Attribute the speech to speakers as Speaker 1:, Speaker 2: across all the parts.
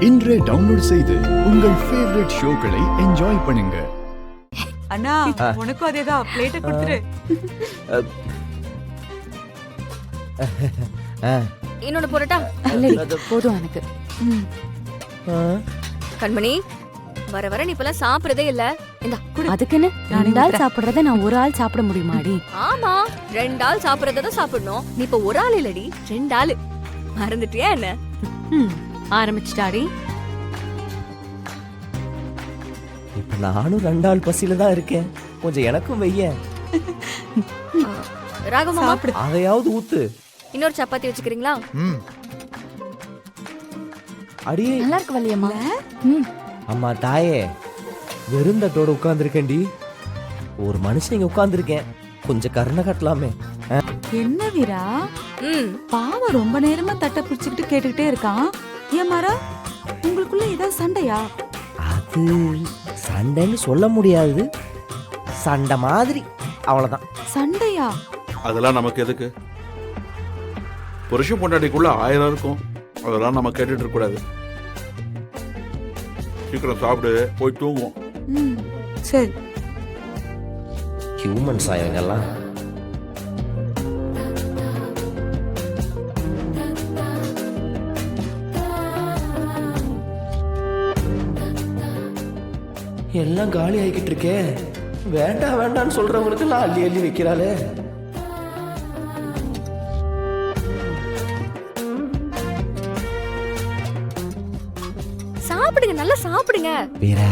Speaker 1: இன்றே டவுன்லோட் செய்து உங்கள் ஃபேவரட் ஷோக்களை என்ஜாய் பண்ணுங்க.
Speaker 2: அண்ணா உனக்கும் அதேதான், பிளேட்ட கொடுத்துரு.
Speaker 3: இன்னொன்னு போறட்டா?
Speaker 4: இல்ல போதும் எனக்கு.
Speaker 3: கண்மணி, வர வர நீ இப்பெல்லாம் சாப்பிடுறதே இல்ல. இந்த
Speaker 4: அதுக்குன்னு 2 ஆள் சாப்பிடுறத நான் ஒரு ஆள் சாப்பிட முடியுமாடி?
Speaker 3: ஆமா, 2 ஆள் சாப்பிடுறத சாப்பிடணும். நீ இப்ப ஒரு ஆள் இல்லடி, 2 ஆளு. மறந்துட்டியா என்ன?
Speaker 4: ஆரம்பிச்சிட்டாடி.
Speaker 5: இப்ப நானும் 2 ஆள் பசியில தான் இருக்கேன். கொஞ்சம் எனக்கும் வைய.
Speaker 3: ராகமா,
Speaker 5: அதையாவது ஊத்து.
Speaker 3: இன்னொரு சப்பாத்தி வச்சுக்கிறீங்களா?
Speaker 5: அடியே
Speaker 4: நல்லா இருக்கு வள்ளியம்மா.
Speaker 5: அம்மா தாயே, வெறுந்தட்டோட உட்கார்ந்துருக்கேன்டி. ஒரு மனுஷன் இங்க உட்கார்ந்துருக்கேன், கொஞ்சம் கருணை கட்டலாமே.
Speaker 2: என்ன வீரா, பாவம் ரொம்ப நேரமா தட்டை பிடிச்சுக்கிட்டு கேட்டுக்கிட்டே இருக்கான். ஏன் மாறா, உங்களுக்குள்ள ஏதாவது சண்டையா?
Speaker 5: அது சண்டைன்னு சொல்ல முடியாது, சண்டை மாதிரி, அவ்வளவுதான்.
Speaker 2: சண்டையா?
Speaker 6: அதெல்லாம் நமக்கு எதுக்கு? புருஷன் பொண்டாட்டிக்குள்ள 1000 இருக்கும், அதெல்லாம் நம்ம கேட்டுட்டு இருக்க கூடாது. சீக்கிரம் சாப்பிடு, போய் தூங்குவோம்.
Speaker 2: சரி.
Speaker 5: ஹியூமன்ஸ் ஆயங்கெல்லாம். எல்லாம் காலி ஆகிக்கிட்டு இருக்கே. வேண்டாம் வேண்டான்னு சொல்றவங்களுக்கு எல்லாம் அள்ளி அள்ளி வைக்கிறாளே.
Speaker 3: சாப்பிடுங்க, நல்லா சாப்பிடுங்க.
Speaker 5: வீரா,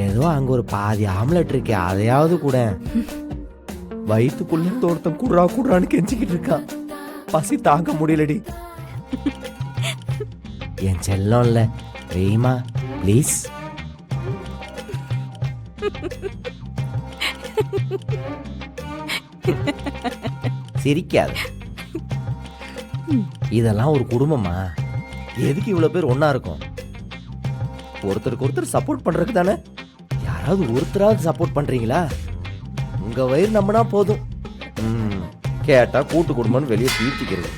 Speaker 5: ஏதோ அங்க ஒரு பாதி ஆம்லெட் இருக்கே, அதையாவது கூட. வயிற்றுக்குள்ள தோட்டம் குடுறா குடுறான்னு கெஞ்சிக்கிட்டு இருக்கான். பசி தாங்க முடியலடி. என் செல்லம் இல்ல ரீமா, ப்ளீஸ். சிரிக்காது. இதெல்லாம் ஒரு குடும்பமா? எதுக்கு இவ்வளவு பேர் ஒன்னா இருக்கும்? ஒருத்தருக்கு ஒருத்தர் சப்போர்ட் பண்றதுக்கு தானே. யாராவது ஒருத்தராவது சப்போர்ட் பண்றீங்களா? உங்க வயிறு நம்பினா போதும். கேட்டா கூட்டு குடும்பம்னு வெளியே தீர்த்திக்கிறது.